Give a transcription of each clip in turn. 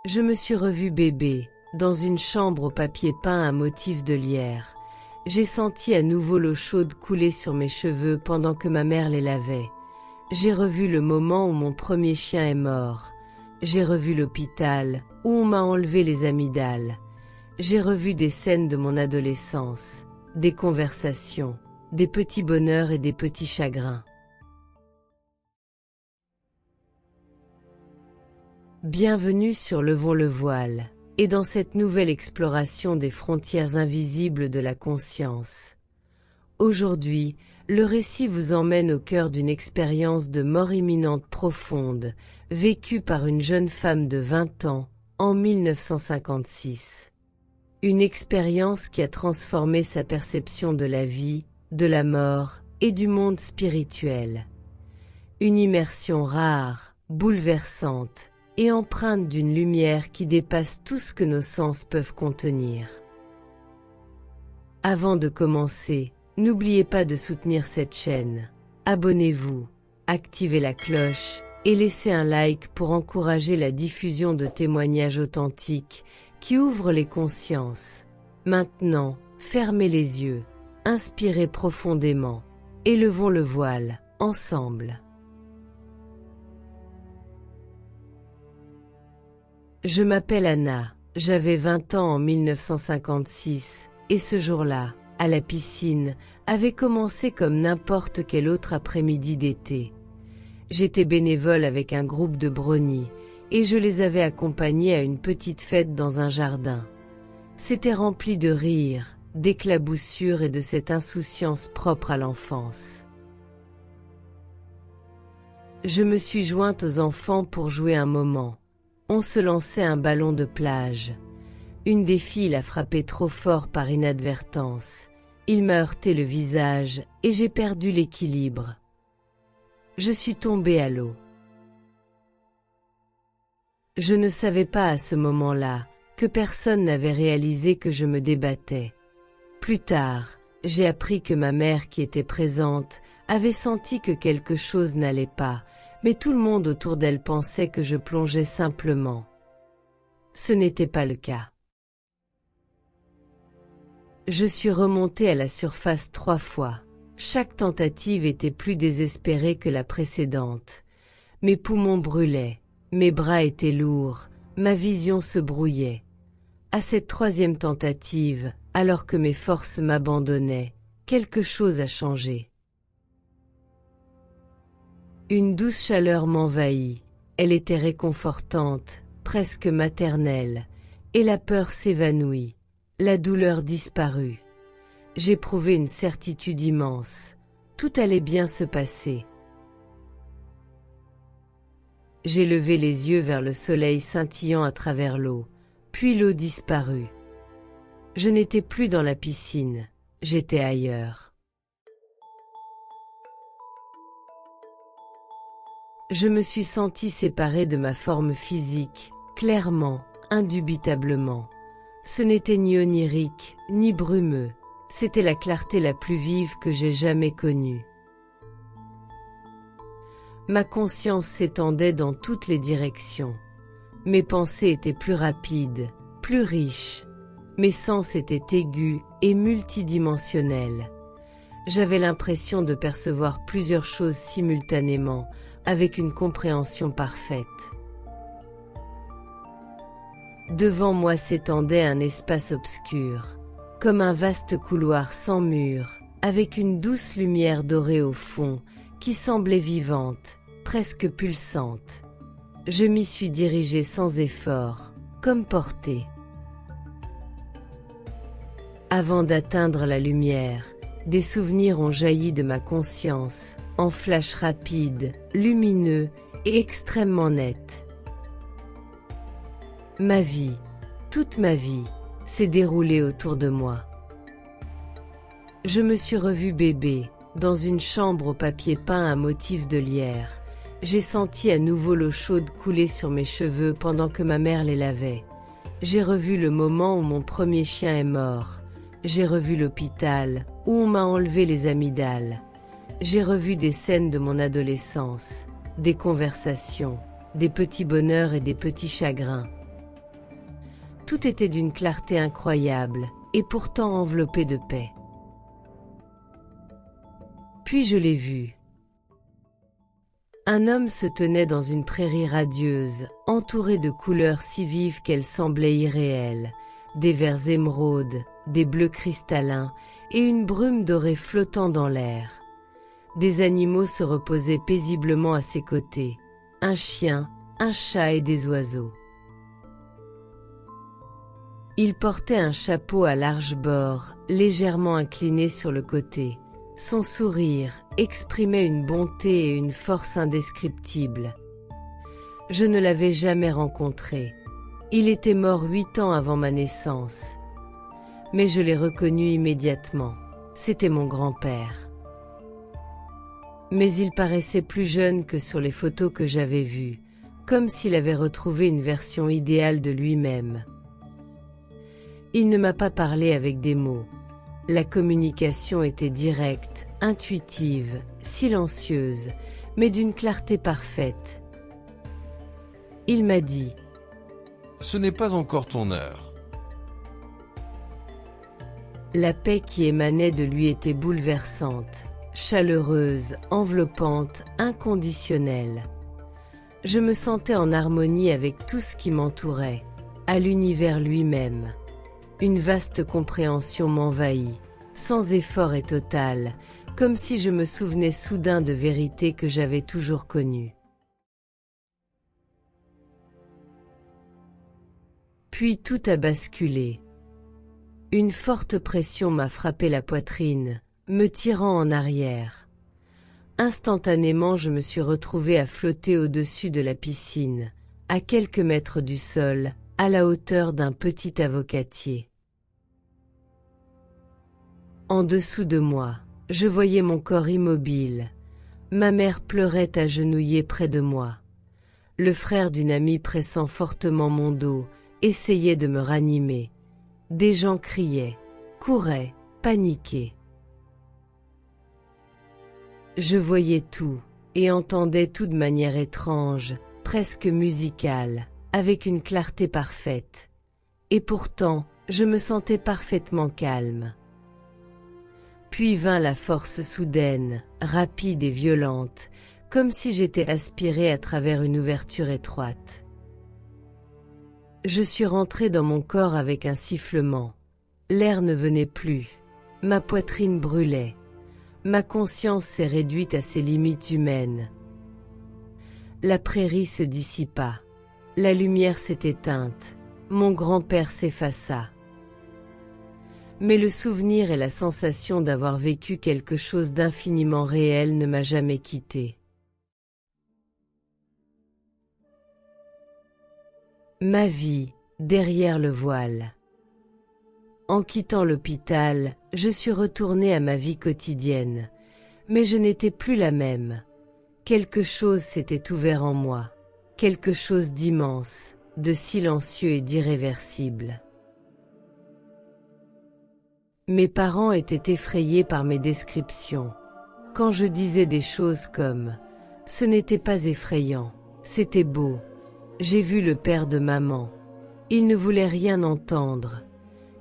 Je me suis revu bébé, dans une chambre au papier peint à motif de lierre. J'ai senti à nouveau l'eau chaude couler sur mes cheveux pendant que ma mère les lavait. J'ai revu le moment où mon premier chien est mort. J'ai revu l'hôpital, où on m'a enlevé les amygdales. J'ai revu des scènes de mon adolescence, des conversations, des petits bonheurs et des petits chagrins. Bienvenue sur Levons le voile, et dans cette nouvelle exploration des frontières invisibles de la conscience. Aujourd'hui, le récit vous emmène au cœur d'une expérience de mort imminente profonde, vécue par une jeune femme de 20 ans, en 1956. Une expérience qui a transformé sa perception de la vie, de la mort et du monde spirituel. Une immersion rare, bouleversante, et empreinte d'une lumière qui dépasse tout ce que nos sens peuvent contenir. Avant de commencer, n'oubliez pas de soutenir cette chaîne. Abonnez-vous, activez la cloche et laissez un like pour encourager la diffusion de témoignages authentiques qui ouvrent les consciences. Maintenant, fermez les yeux, inspirez profondément et levons le voile, ensemble. Je m'appelle Anna, j'avais 20 ans en 1956, et ce jour-là, à la piscine, avait commencé comme n'importe quel autre après-midi d'été. J'étais bénévole avec un groupe de brownies, et je les avais accompagnés à une petite fête dans un jardin. C'était rempli de rires, d'éclaboussures et de cette insouciance propre à l'enfance. Je me suis jointe aux enfants pour jouer un moment. On se lançait un ballon de plage. Une des filles l'a frappé trop fort par inadvertance. Il m'a heurté le visage et j'ai perdu l'équilibre. Je suis tombée à l'eau. Je ne savais pas à ce moment-là que personne n'avait réalisé que je me débattais. Plus tard, j'ai appris que ma mère qui était présente avait senti que quelque chose n'allait pas, mais tout le monde autour d'elle pensait que je plongeais simplement. Ce n'était pas le cas. Je suis remontée à la surface 3 fois. Chaque tentative était plus désespérée que la précédente. Mes poumons brûlaient, mes bras étaient lourds, ma vision se brouillait. À cette 3e tentative, alors que mes forces m'abandonnaient, quelque chose a changé. Une douce chaleur m'envahit, elle était réconfortante, presque maternelle, et la peur s'évanouit, la douleur disparut. J'éprouvais une certitude immense, tout allait bien se passer. J'ai levé les yeux vers le soleil scintillant à travers l'eau, puis l'eau disparut. Je n'étais plus dans la piscine, j'étais ailleurs. Je me suis sentie séparée de ma forme physique, clairement, indubitablement. Ce n'était ni onirique, ni brumeux, c'était la clarté la plus vive que j'ai jamais connue. Ma conscience s'étendait dans toutes les directions. Mes pensées étaient plus rapides, plus riches. Mes sens étaient aigus et multidimensionnels. J'avais l'impression de percevoir plusieurs choses simultanément, avec une compréhension parfaite. Devant moi s'étendait un espace obscur, comme un vaste couloir sans mur, avec une douce lumière dorée au fond, qui semblait vivante, presque pulsante. Je m'y suis dirigée sans effort, comme portée. Avant d'atteindre la lumière, des souvenirs ont jailli de ma conscience, en flash rapide, lumineux et extrêmement net. Ma vie, toute ma vie, s'est déroulée autour de moi. Je me suis revu bébé, dans une chambre au papier peint à motif de lierre. J'ai senti à nouveau l'eau chaude couler sur mes cheveux pendant que ma mère les lavait. J'ai revu le moment où mon premier chien est mort. J'ai revu l'hôpital, où on m'a enlevé les amygdales. J'ai revu des scènes de mon adolescence, des conversations, des petits bonheurs et des petits chagrins. Tout était d'une clarté incroyable, et pourtant enveloppé de paix. Puis je l'ai vu. Un homme se tenait dans une prairie radieuse, entourée de couleurs si vives qu'elles semblaient irréelles, des verts émeraudes, des bleus cristallins et une brume dorée flottant dans l'air. Des animaux se reposaient paisiblement à ses côtés, un chien, un chat et des oiseaux. Il portait un chapeau à large bord, légèrement incliné sur le côté. Son sourire exprimait une bonté et une force indescriptibles. Je ne l'avais jamais rencontré. Il était mort 8 ans avant ma naissance. Mais je l'ai reconnu immédiatement. C'était mon grand-père. Mais il paraissait plus jeune que sur les photos que j'avais vues, comme s'il avait retrouvé une version idéale de lui-même. Il ne m'a pas parlé avec des mots. La communication était directe, intuitive, silencieuse, mais d'une clarté parfaite. Il m'a dit : « Ce n'est pas encore ton heure. » La paix qui émanait de lui était bouleversante, chaleureuse, enveloppante, inconditionnelle. Je me sentais en harmonie avec tout ce qui m'entourait, à l'univers lui-même. Une vaste compréhension m'envahit, sans effort et total, comme si je me souvenais soudain de vérités que j'avais toujours connues. Puis tout a basculé. Une forte pression m'a frappé la poitrine, me tirant en arrière. Instantanément, je me suis retrouvée à flotter au-dessus de la piscine, à quelques mètres du sol, à la hauteur d'un petit avocatier. En dessous de moi, je voyais mon corps immobile. Ma mère pleurait agenouillée près de moi. Le frère d'une amie pressant fortement mon dos essayait de me ranimer. Des gens criaient, couraient, paniquaient. Je voyais tout et entendais tout de manière étrange, presque musicale, avec une clarté parfaite. Et pourtant, je me sentais parfaitement calme. Puis vint la force soudaine, rapide et violente, comme si j'étais aspirée à travers une ouverture étroite. Je suis rentrée dans mon corps avec un sifflement. L'air ne venait plus. Ma poitrine brûlait. Ma conscience s'est réduite à ses limites humaines. La prairie se dissipa. La lumière s'est éteinte. Mon grand-père s'effaça. Mais le souvenir et la sensation d'avoir vécu quelque chose d'infiniment réel ne m'a jamais quitté. Ma vie, derrière le voile. En quittant l'hôpital, je suis retournée à ma vie quotidienne, mais je n'étais plus la même. Quelque chose s'était ouvert en moi, quelque chose d'immense, de silencieux et d'irréversible. Mes parents étaient effrayés par mes descriptions. Quand je disais des choses comme « ce n'était pas effrayant, c'était beau », j'ai vu le père de maman. Il ne voulait rien entendre.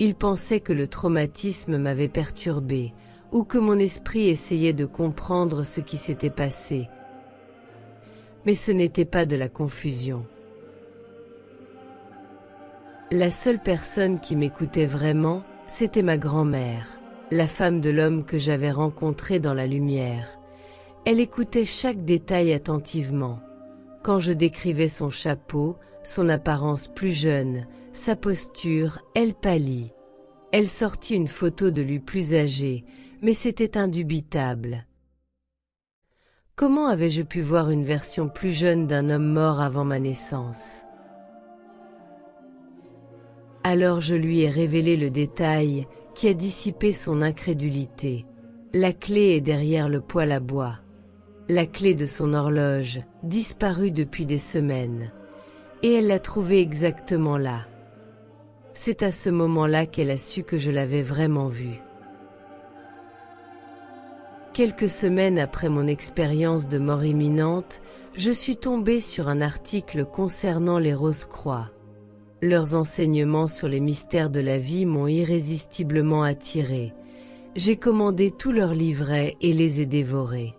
Il pensait que le traumatisme m'avait perturbé ou que mon esprit essayait de comprendre ce qui s'était passé. Mais ce n'était pas de la confusion. La seule personne qui m'écoutait vraiment, c'était ma grand-mère, la femme de l'homme que j'avais rencontré dans la lumière. Elle écoutait chaque détail attentivement. Quand je décrivais son chapeau, son apparence plus jeune, sa posture, elle pâlit. Elle sortit une photo de lui plus âgé, mais c'était indubitable. Comment avais-je pu voir une version plus jeune d'un homme mort avant ma naissance ? Alors je lui ai révélé le détail qui a dissipé son incrédulité. La clé est derrière le poêle à bois. La clé de son horloge, disparue depuis des semaines. Et elle l'a trouvée exactement là. C'est à ce moment-là qu'elle a su que je l'avais vraiment vue. Quelques semaines après mon expérience de mort imminente, je suis tombée sur un article concernant les Rose-Croix. Leurs enseignements sur les mystères de la vie m'ont irrésistiblement attiré. J'ai commandé tous leurs livrets et les ai dévorés.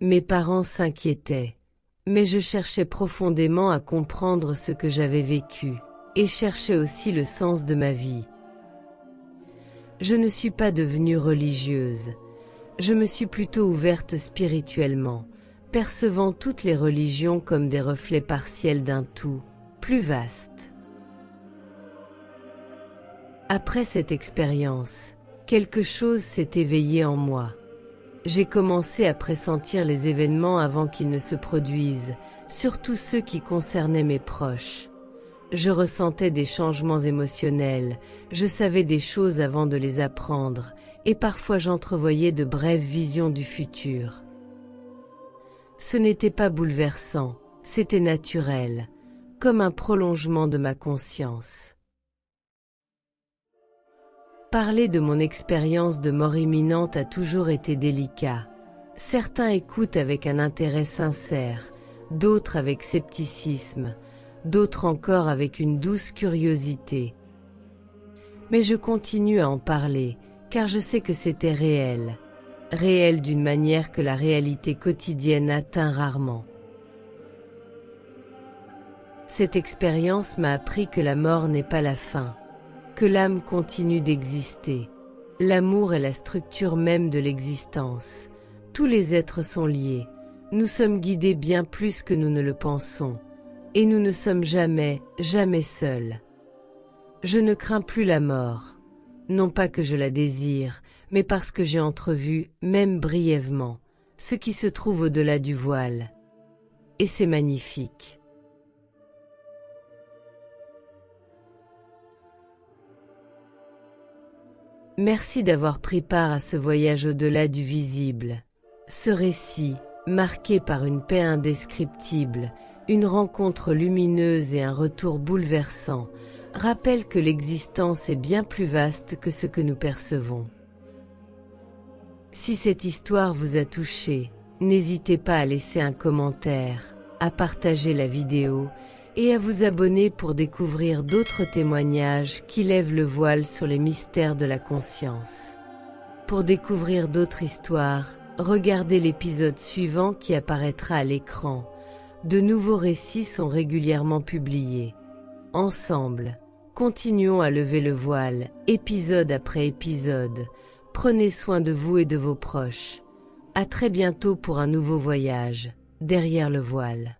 Mes parents s'inquiétaient, mais je cherchais profondément à comprendre ce que j'avais vécu, et cherchais aussi le sens de ma vie. Je ne suis pas devenue religieuse, je me suis plutôt ouverte spirituellement, percevant toutes les religions comme des reflets partiels d'un tout, plus vaste. Après cette expérience, quelque chose s'est éveillé en moi. J'ai commencé à pressentir les événements avant qu'ils ne se produisent, surtout ceux qui concernaient mes proches. Je ressentais des changements émotionnels, je savais des choses avant de les apprendre, et parfois j'entrevoyais de brèves visions du futur. Ce n'était pas bouleversant, c'était naturel, comme un prolongement de ma conscience. Parler de mon expérience de mort imminente a toujours été délicat. Certains écoutent avec un intérêt sincère, d'autres avec scepticisme, d'autres encore avec une douce curiosité. Mais je continue à en parler, car je sais que c'était réel. Réel d'une manière que la réalité quotidienne atteint rarement. Cette expérience m'a appris que la mort n'est pas la fin, que l'âme continue d'exister. L'amour est la structure même de l'existence. Tous les êtres sont liés. Nous sommes guidés bien plus que nous ne le pensons. Et nous ne sommes jamais, jamais seuls. Je ne crains plus la mort. Non pas que je la désire, mais parce que j'ai entrevu, même brièvement, ce qui se trouve au-delà du voile. Et c'est magnifique. Merci d'avoir pris part à ce voyage au-delà du visible. Ce récit, marqué par une paix indescriptible, une rencontre lumineuse et un retour bouleversant, rappelle que l'existence est bien plus vaste que ce que nous percevons. Si cette histoire vous a touché, n'hésitez pas à laisser un commentaire, à partager la vidéo et à vous abonner pour découvrir d'autres témoignages qui lèvent le voile sur les mystères de la conscience. Pour découvrir d'autres histoires, regardez l'épisode suivant qui apparaîtra à l'écran. De nouveaux récits sont régulièrement publiés. Ensemble, continuons à lever le voile, épisode après épisode. Prenez soin de vous et de vos proches. À très bientôt pour un nouveau voyage, derrière le voile.